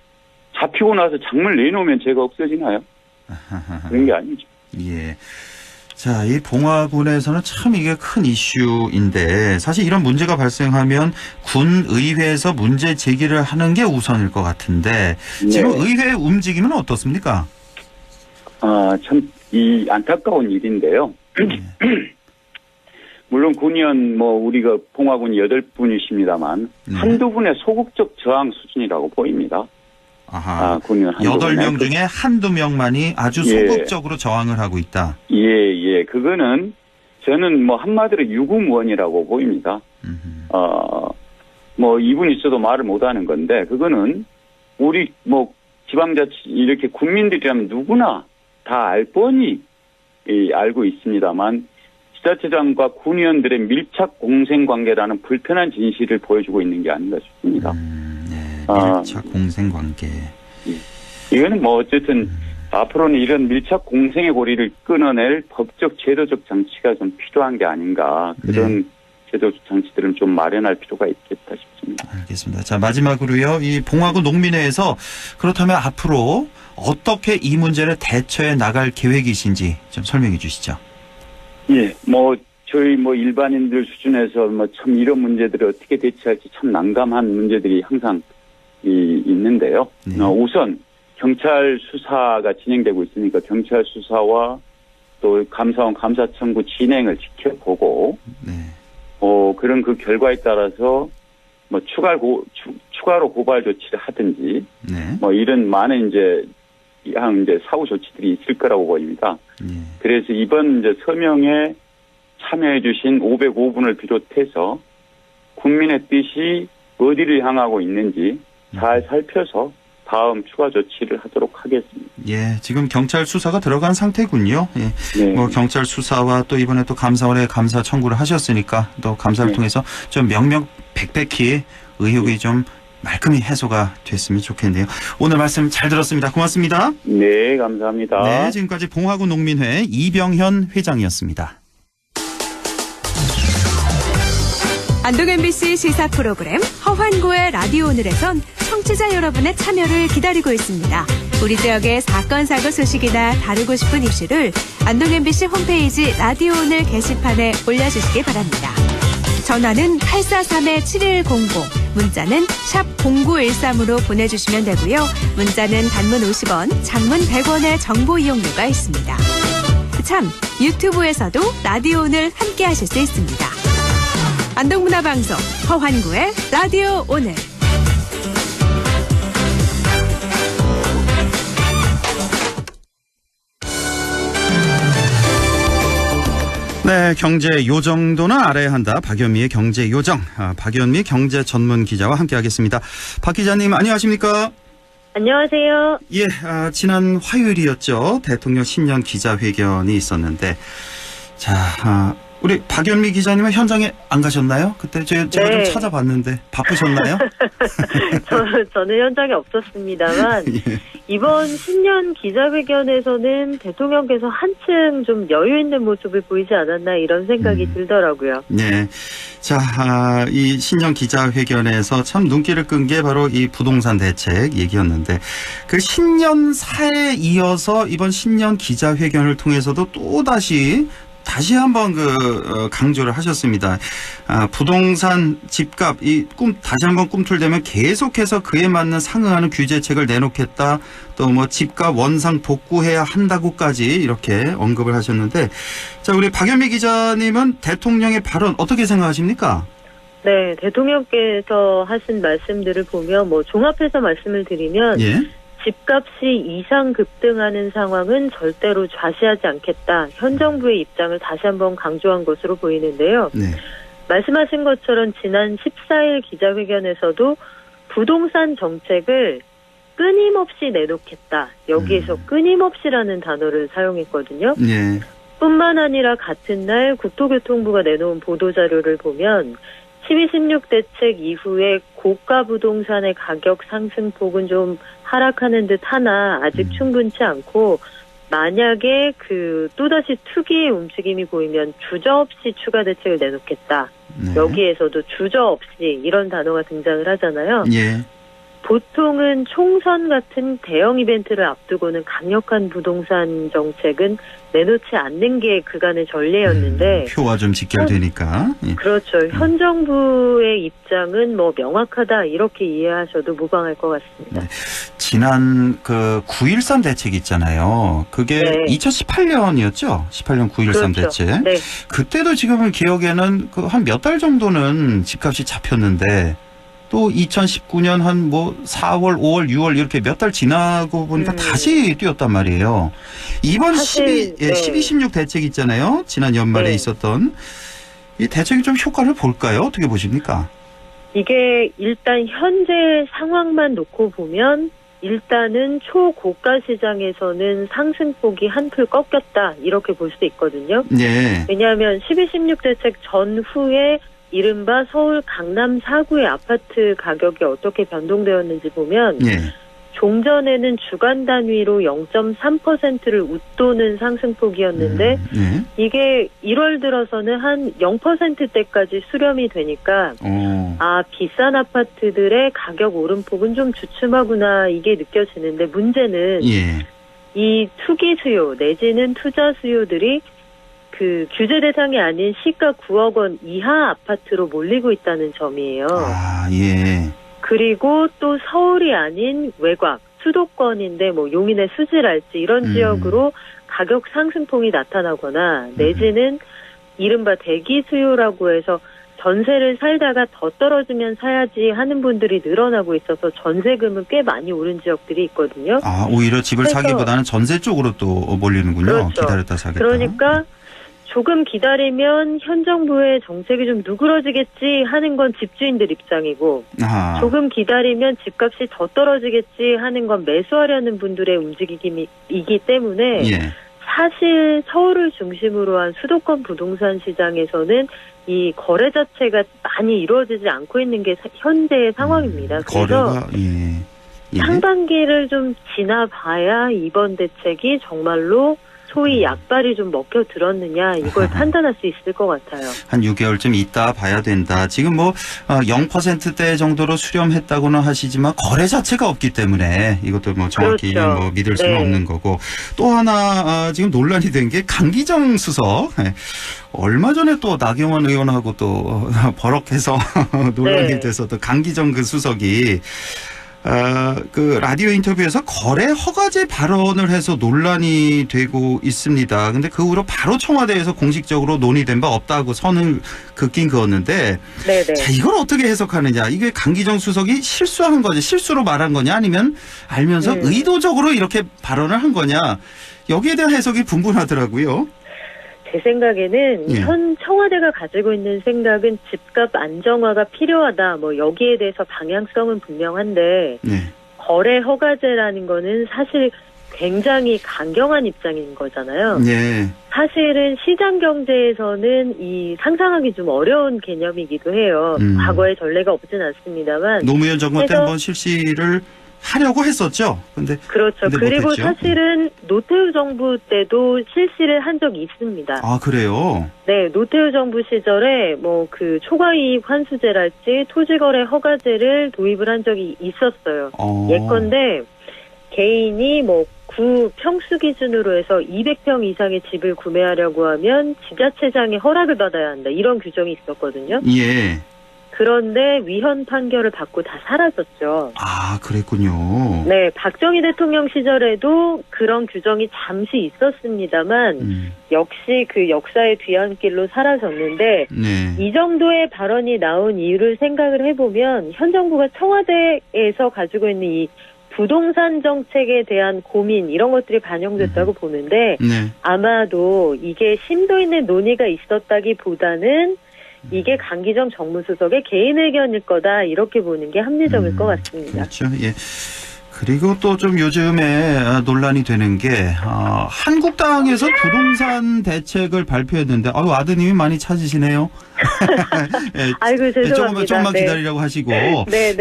N: 잡히고 나서 장물 내놓으면 죄가 없어지나요? 그런 게 아니죠.
B: 예. 자, 이 봉화군에서는 참 이게 큰 이슈인데 사실 이런 문제가 발생하면 군의회에서 문제 제기를 하는 게 우선일 것 같은데 지금
N: 네.
B: 의회 움직임은 어떻습니까?
N: 참 안타까운 일인데요. 물론 군의원 우리가 봉화군 8분이십니다만 한두 분의 소극적 저항 수준이라고 보입니다.
B: 아하.
N: 군의원
B: 8명 중에 한두 명만이 아주 소극적으로 저항을 하고 있다.
N: 예. 그거는 저는 한마디로 유구무원이라고 보입니다. 이분 있어도 말을 못하는 건데 그거는 우리 지방자치 이렇게 국민들이라면 누구나 다 알 뻔히 알고 있습니다만 지자체장과 군의원들의 밀착 공생관계라는 불편한 진실을 보여주고 있는 게 아닌가 싶습니다.
B: 밀착 공생관계.
N: 이거는 어쨌든 앞으로는 이런 밀착 공생의 고리를 끊어낼 법적 제도적 장치가 좀 필요한 게 아닌가. 그런 제도적 장치들은 좀 마련할 필요가 있겠다 싶습니다.
B: 알겠습니다. 자, 마지막으로요. 이 봉화군 농민회에서 그렇다면 앞으로 어떻게 이 문제를 대처해 나갈 계획이신지 좀 설명해 주시죠.
N: 예, 저희 일반인들 수준에서 참 이런 문제들을 어떻게 대처할지 참 난감한 문제들이 항상 있는데요. 우선 경찰 수사가 진행되고 있으니까 경찰 수사와 또 감사원 감사 청구 진행을 지켜보고 그런 그 결과에 따라서 추가로 고발 조치를 하든지 이런 많은 이제 사후 조치들이 있을 거라고 보입니다. 그래서 이번 서명에 참여해 주신 505분을 비롯해서 국민의 뜻이 어디를 향하고 있는지 잘 살펴서 다음 추가 조치를 하도록 하겠습니다.
B: 예, 지금 경찰 수사가 들어간 상태군요. 예. 경찰 수사와 또 이번에 또 감사원에 감사 청구를 하셨으니까 또 감사를 통해서 좀 명명백백히 의혹이 좀 말끔히 해소가 됐으면 좋겠네요. 오늘 말씀 잘 들었습니다. 고맙습니다.
N: 네, 감사합니다.
B: 네, 지금까지 봉화구 농민회 이병현 회장이었습니다.
O: 안동 MBC 시사 프로그램 허환고의 라디오 오늘에선 청취자 여러분의 참여를 기다리고 있습니다. 우리 지역의 사건 사고 소식이나 다루고 싶은 이슈를 안동 MBC 홈페이지 라디오 오늘 게시판에 올려주시기 바랍니다. 전화는 843-7100, 문자는 샵 0913으로 보내주시면 되고요. 문자는 단문 50원, 장문 100원의 정보 이용료가 있습니다. 참, 유튜브에서도 라디오 오늘 함께 하실 수 있습니다. 안동문화방송 허환구의 라디오 오늘.
B: 네, 경제 요정도는 알아야 한다. 박연미의 경제 요정. 박연미 경제 전문 기자와 함께하겠습니다. 박 기자님 안녕하십니까?
P: 안녕하세요.
B: 예, 지난 화요일이었죠. 대통령 신년 기자회견이 있었는데, 자, 우리 박연미 기자님은 현장에 안 가셨나요? 그때 제가 좀 찾아봤는데 바쁘셨나요?
P: 저는 현장에 없었습니다만
B: 예.
P: 이번 신년 기자회견에서는 대통령께서 한층 좀 여유 있는 모습을 보이지 않았나 이런 생각이 들더라고요.
B: 네. 자, 이 신년 기자회견에서 참 눈길을 끈 게 바로 이 부동산 대책 얘기였는데 그 신년사에 이어서 이번 신년 기자회견을 통해서도 다시 한번 강조를 하셨습니다. 부동산 집값 다시 한번 꿈틀대면 계속해서 그에 맞는 상응하는 규제책을 내놓겠다. 또 뭐 집값 원상 복구해야 한다고까지 이렇게 언급을 하셨는데, 자, 우리 박연미 기자님은 대통령의 발언 어떻게 생각하십니까?
P: 네, 대통령께서 하신 말씀들을 보면 종합해서 말씀을 드리면.
B: 예.
P: 집값이 이상 급등하는 상황은 절대로 좌시하지 않겠다. 현 정부의 입장을 다시 한번 강조한 것으로 보이는데요.
B: 네.
P: 말씀하신 것처럼 지난 14일 기자회견에서도 부동산 정책을 끊임없이 내놓겠다. 여기에서 끊임없이라는 단어를 사용했거든요.
B: 네.
P: 뿐만 아니라 같은 날 국토교통부가 내놓은 보도자료를 보면 12.16 대책 이후에 고가 부동산의 가격 상승폭은 좀 하락하는 듯 하나 아직 충분치 않고 만약에 또다시 투기의 움직임이 보이면 주저없이 추가 대책을 내놓겠다.
B: 네.
P: 여기에서도 주저없이 이런 단어가 등장을 하잖아요.
B: 예.
P: 보통은 총선 같은 대형 이벤트를 앞두고는 강력한 부동산 정책은 내놓지 않는 게 그간의 전례였는데
B: 표와 좀 직결되니까. 예.
P: 그렇죠. 현 정부의 입장은 명확하다 이렇게 이해하셔도 무방할 것 같습니다.
B: 네. 지난 9.13 대책 있잖아요. 그게 2018년이었죠? 18년 9.13
P: 그렇죠.
B: 대책.
P: 네.
B: 그때도 지금 기억에는 한 몇 달 정도는 집값이 잡혔는데 또 2019년 한 4월, 5월, 6월 이렇게 몇 달 지나고 보니까 다시 뛰었단 말이에요. 이번 12.16 대책 있잖아요. 지난 연말에 있었던 이 대책이 좀 효과를 볼까요? 어떻게 보십니까?
P: 이게 일단 현재 상황만 놓고 보면 일단은 초고가 시장에서는 상승폭이 한풀 꺾였다 이렇게 볼 수도 있거든요.
B: 네.
P: 왜냐하면 12.16 대책 전후에 이른바 서울 강남 4구의 아파트 가격이 어떻게 변동되었는지 보면 종전에는 주간 단위로 0.3%를 웃도는 상승폭이었는데 이게 1월 들어서는 한 0%대까지 수렴이 되니까 비싼 아파트들의 가격 오름폭은 좀 주춤하구나 이게 느껴지는데 문제는 이 투기 수요 내지는 투자 수요들이 규제 대상이 아닌 시가 9억 원 이하 아파트로 몰리고 있다는 점이에요.
B: 예.
P: 그리고 또 서울이 아닌 외곽, 수도권인데 용인의 수지랄지 이런 지역으로 가격 상승폭이 나타나거나 내지는 이른바 대기 수요라고 해서 전세를 살다가 더 떨어지면 사야지 하는 분들이 늘어나고 있어서 전세금은 꽤 많이 오른 지역들이 있거든요.
B: 오히려 집을 사기보다는 전세 쪽으로 또 몰리는군요.
P: 그렇죠.
B: 기다렸다 사겠다.
P: 그러니까 조금 기다리면 현 정부의 정책이 좀 누그러지겠지 하는 건 집주인들 입장이고 조금 기다리면 집값이 더 떨어지겠지 하는 건 매수하려는 분들의 움직임이기 때문에 사실 서울을 중심으로 한 수도권 부동산 시장에서는 이 거래 자체가 많이 이루어지지 않고 있는 게 현재의 상황입니다. 그래서
B: 거래가
P: 상반기를 좀 지나봐야 이번 대책이 정말로 소위 약발이 좀 먹혀 들었느냐 이걸 판단할 수 있을 것 같아요.
B: 한 6개월쯤 있다 봐야 된다. 지금 뭐 0%대 정도로 수렴했다고는 하시지만 거래 자체가 없기 때문에 이것도 뭐 정확히
P: 그렇죠.
B: 뭐 믿을 수는 없는 거고, 또 하나 지금 논란이 된 게 강기정 수석. 얼마 전에 또 나경원 의원하고 또 버럭해서 논란이 돼서 또 강기정 그 수석이 그 라디오 인터뷰에서 거래 허가제 발언을 해서 논란이 되고 있습니다. 근데 그 후로 바로 청와대에서 공식적으로 논의된 바 없다고 선을 긋긴 그었는데, 자, 이걸 어떻게 해석하느냐? 이게 강기정 수석이 실수한 거지, 실수로 말한 거냐, 아니면 알면서 의도적으로 이렇게 발언을 한 거냐? 여기에 대한 해석이 분분하더라고요.
P: 제 생각에는 현 청와대가 가지고 있는 생각은 집값 안정화가 필요하다. 뭐 여기에 대해서 방향성은 분명한데 거래 허가제라는 거는 사실 굉장히 강경한 입장인 거잖아요. 사실은 시장 경제에서는 이 상상하기 좀 어려운 개념이기도 해요. 과거에 전례가 없진 않습니다만.
B: 노무현 정권 때 한번 실시를 하려고 했었죠. 근데
P: 그리고
B: 못했죠.
P: 사실은 노태우 정부 때도 실시를 한 적이 있습니다.
B: 아, 그래요?
P: 네, 노태우 정부 시절에 뭐 그 초과이익 환수제랄지 토지거래 허가제를 도입을 한 적이 있었어요. 예컨대 개인이 뭐 구 평수 기준으로 해서 200평 이상의 집을 구매하려고 하면 지자체장의 허락을 받아야 한다. 이런 규정이 있었거든요. 그런데 위헌 판결을 받고 다 사라졌죠.
B: 아, 그랬군요.
P: 네, 박정희 대통령 시절에도 그런 규정이 잠시 있었습니다만 역시 그 역사의 뒤안길로 사라졌는데 이 정도의 발언이 나온 이유를 생각을 해보면 현 정부가 청와대에서 가지고 있는 이 부동산 정책에 대한 고민 이런 것들이 반영됐다고 보는데 아마도 이게 심도 있는 논의가 있었다기보다는 이게 강기정 정무수석의 개인 의견일 거다 이렇게 보는 게 합리적일 것 같습니다.
B: 그렇죠. 예. 그리고 또 좀 요즘에 논란이 되는 게 한국당에서 부동산 대책을 발표했는데 아드님이 많이 찾으시네요.
P: 아이고 죄송합니다.
B: 조금만 기다리라고 하시고.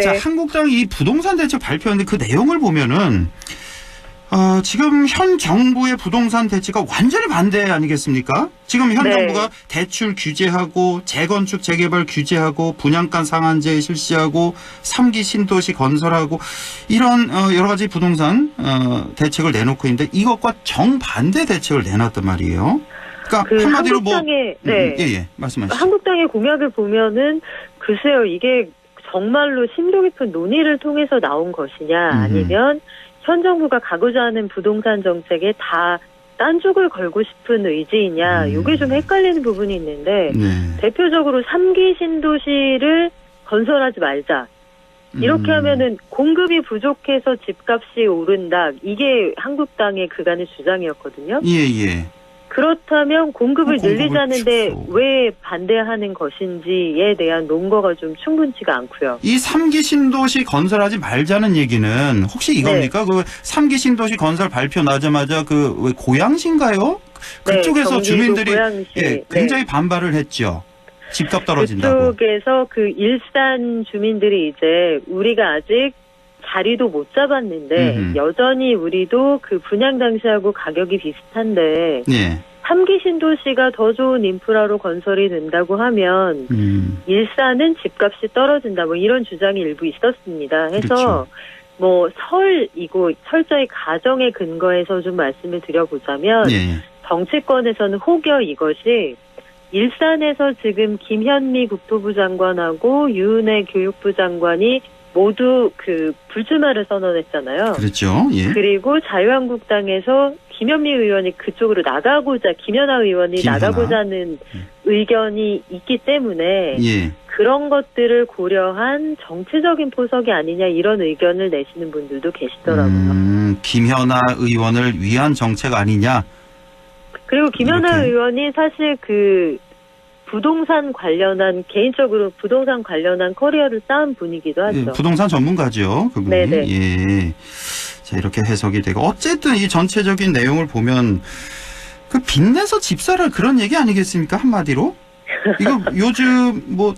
B: 자, 한국당이 이 부동산 대책 발표했는데 그 내용을 보면은 지금 현 정부의 부동산 대책과 완전히 반대 아니겠습니까? 지금 현 정부가 대출 규제하고 재건축 재개발 규제하고 분양가 상한제 실시하고 3기 신도시 건설하고 이런 여러 가지 부동산 대책을 내놓고 있는데 이것과 정반대 대책을 내놨단 말이에요. 그러니까 한마디로
P: 한국당의,
B: 말씀하시죠.
P: 한국당의 공약을 보면은 글쎄요, 이게 정말로 심도 깊은 논의를 통해서 나온 것이냐 아니면 현 정부가 가고자 하는 부동산 정책에 다 딴죽을 걸고 싶은 의지이냐 이게 좀 헷갈리는 부분이 있는데 대표적으로 3기 신도시를 건설하지 말자. 이렇게 하면은 공급이 부족해서 집값이 오른다. 이게 한국당의 그간의 주장이었거든요. 그렇다면 공급을 늘리자는데 왜 반대하는 것인지에 대한 논거가 좀 충분치가 않고요.
B: 이 3기 신도시 건설하지 말자는 얘기는 혹시 이겁니까? 그 3기 신도시 건설 발표 나자마자 그 왜 고양시인가요? 그쪽에서 주민들이 굉장히 반발을 했죠. 집값 떨어진다고.
P: 그쪽에서 그 일산 주민들이 이제 우리가 아직 자리도 못 잡았는데 여전히 우리도 그 분양 당시하고 가격이 비슷한데 3기 신도시가 더 좋은 인프라로 건설이 된다고 하면 일산은 집값이 떨어진다 뭐 이런 주장이 일부 있었습니다. 해서 뭐 철저히 가정의 근거에서 좀 말씀을 드려보자면 정치권에서는 혹여 이것이 일산에서 지금 김현미 국토부 장관하고 유은혜 교육부 장관이 모두 그 불출마를 선언했잖아요.
B: 그렇죠.
P: 그리고 자유한국당에서 김현미 의원이 그쪽으로 김연아 의원이 나가고자 하는 의견이 있기 때문에 그런 것들을 고려한 정치적인 포석이 아니냐 이런 의견을 내시는 분들도 계시더라고요.
B: 김연아 의원을 위한 정책 아니냐.
P: 그리고 김연아 의원이 사실 그 개인적으로 부동산 관련한 커리어를 쌓은 분이기도 하죠.
B: 부동산 전문가죠. 그분이. 자, 이렇게 해석이 되고. 어쨌든 이 전체적인 내용을 보면, 그 빚내서 집사를 그런 얘기 아니겠습니까? 한마디로? 이거 요즘 뭐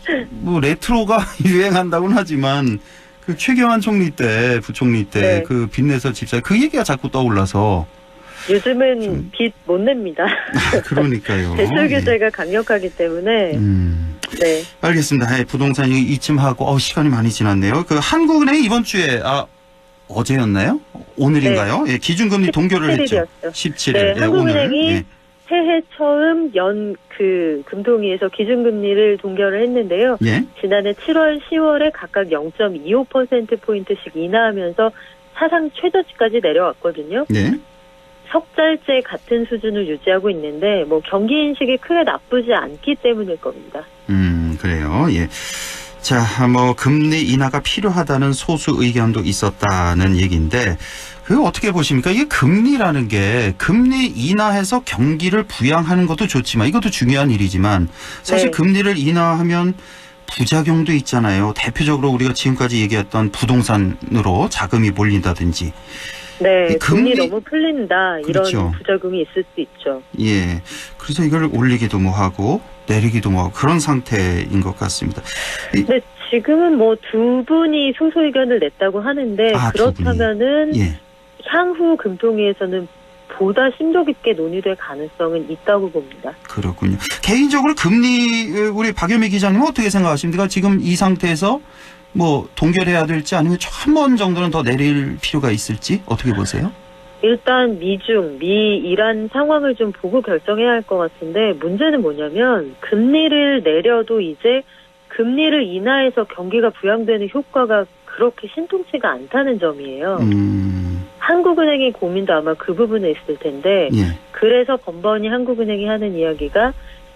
B: 레트로가 유행한다고는 하지만 그 최경환 총리 때, 부총리 때 그 빚내서 집사 그 얘기가 자꾸 떠올라서
P: 요즘은 빚 못 냅니다.
B: 그러니까요.
P: 대출 규제가 강력하기 때문에. 네.
B: 알겠습니다. 부동산 이쯤 하고 시간이 많이 지났네요. 그 한국은행이 이번 주에 어제였나요? 오늘인가요?
P: 네.
B: 기준금리 동결을 했죠. 17일.
P: 네, 한국은행이
B: 오늘.
P: 새해 처음 금통위에서 기준금리를 동결을 했는데요. 지난해 7월, 10월에 각각 0.25%포인트씩 인하하면서 사상 최저치까지 내려왔거든요. 석 달째 같은 수준을 유지하고 있는데 경기 인식이 크게 나쁘지 않기 때문일 겁니다.
B: 그래요. 예. 자, 금리 인하가 필요하다는 소수 의견도 있었다는 얘기인데 그거 어떻게 보십니까? 이게 금리라는 게 금리 인하해서 경기를 부양하는 것도 좋지만 이것도 중요한 일이지만 사실 금리를 인하하면 부작용도 있잖아요. 대표적으로 우리가 지금까지 얘기했던 부동산으로 자금이 몰린다든지.
P: 네, 금리 너무 풀린다.
B: 그렇죠.
P: 이런 부작용이 있을 수 있죠.
B: 예, 그래서 이걸 올리기도 하고 내리기도 하고 그런 상태인 것 같습니다.
P: 네, 지금은 두 분이 소수 의견을 냈다고 하는데 그렇다면은 향후 금통위에서는 보다 심도 깊게 논의될 가능성은 있다고 봅니다.
B: 그렇군요. 개인적으로 금리 우리 박연미 기자님은 어떻게 생각하십니까? 지금 이 상태에서 동결해야 될지 아니면 한 번 정도는 더 내릴 필요가 있을지 어떻게 보세요?
P: 일단 미이란 상황을 좀 보고 결정해야 할 것 같은데 문제는 뭐냐면 금리를 내려도 이제 금리를 인하해서 경기가 부양되는 효과가 그렇게 신통치가 않다는 점이에요. 한국은행의 고민도 아마 그 부분에 있을 텐데 그래서 번번이 한국은행이 하는 이야기가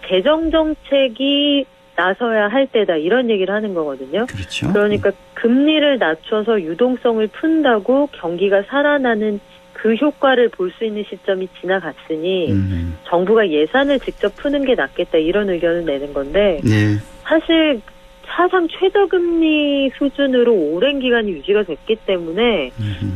P: 재정정책이 나서야 할 때다 이런 얘기를 하는 거거든요.
B: 그렇죠.
P: 그러니까 금리를 낮춰서 유동성을 푼다고 경기가 살아나는 그 효과를 볼 수 있는 시점이 지나갔으니 정부가 예산을 직접 푸는 게 낫겠다 이런 의견을 내는 건데 사실 사상 최저금리 수준으로 오랜 기간이 유지가 됐기 때문에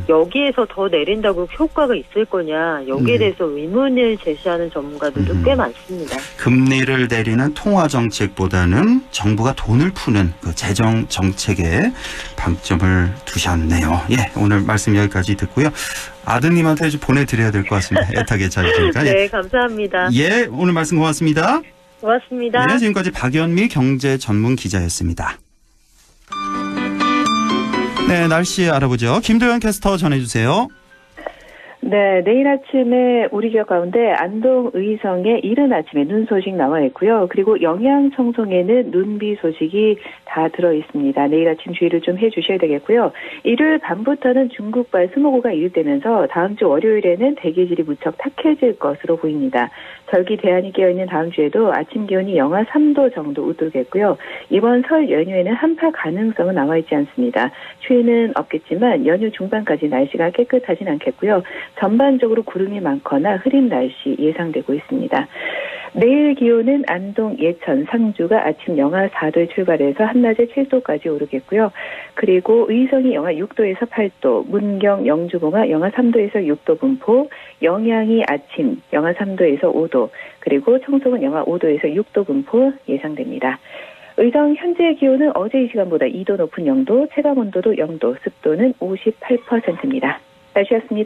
P: 여기에서 더 내린다고 효과가 있을 거냐 여기에 대해서 의문을 제시하는 전문가들도 꽤 많습니다.
B: 금리를 내리는 통화정책보다는 정부가 돈을 푸는 그 재정정책에 방점을 두셨네요. 오늘 말씀 여기까지 듣고요. 아드님한테 좀 보내드려야 될 것 같습니다. 애타게 잘 들으니까.
P: 네, 감사합니다.
B: 오늘 말씀 고맙습니다.
P: 고맙습니다.
B: 네, 지금까지 박연미 경제 전문 기자였습니다. 네, 날씨 알아보죠. 김도현 캐스터 전해주세요.
Q: 네, 내일 아침에 우리 지역 가운데 안동 의성에 이른 아침에 눈 소식 나와 있고요. 그리고 영양 청송에는 눈비 소식이 다 들어 있습니다. 내일 아침 주의를 좀 해주셔야 되겠고요. 일요일 밤부터는 중국발 스모그가 이웃되면서 다음 주 월요일에는 대기질이 무척 탁해질 것으로 보입니다. 절기 대안이 깨어있는 다음 주에도 아침 기온이 영하 3도 정도 웃돌겠고요. 이번 설 연휴에는 한파 가능성은 나와 있지 않습니다. 추위는 없겠지만 연휴 중반까지 날씨가 깨끗하진 않겠고요. 전반적으로 구름이 많거나 흐린 날씨 예상되고 있습니다. 내일 기온은 안동, 예천, 상주가 아침 영하 4도에 출발해서 한낮에 7도까지 오르겠고요. 그리고 의성이 영하 6도에서 8도, 문경, 영주봉화 영하 3도에서 6도 분포, 영양이 아침 영하 3도에서 5도, 그리고 청송은 영하 5도에서 6도 분포 예상됩니다. 의성 현재 기온은 어제 이 시간보다 2도 높은 0도, 체감온도도 0도, 습도는 58%입니다. 날씨였습니다.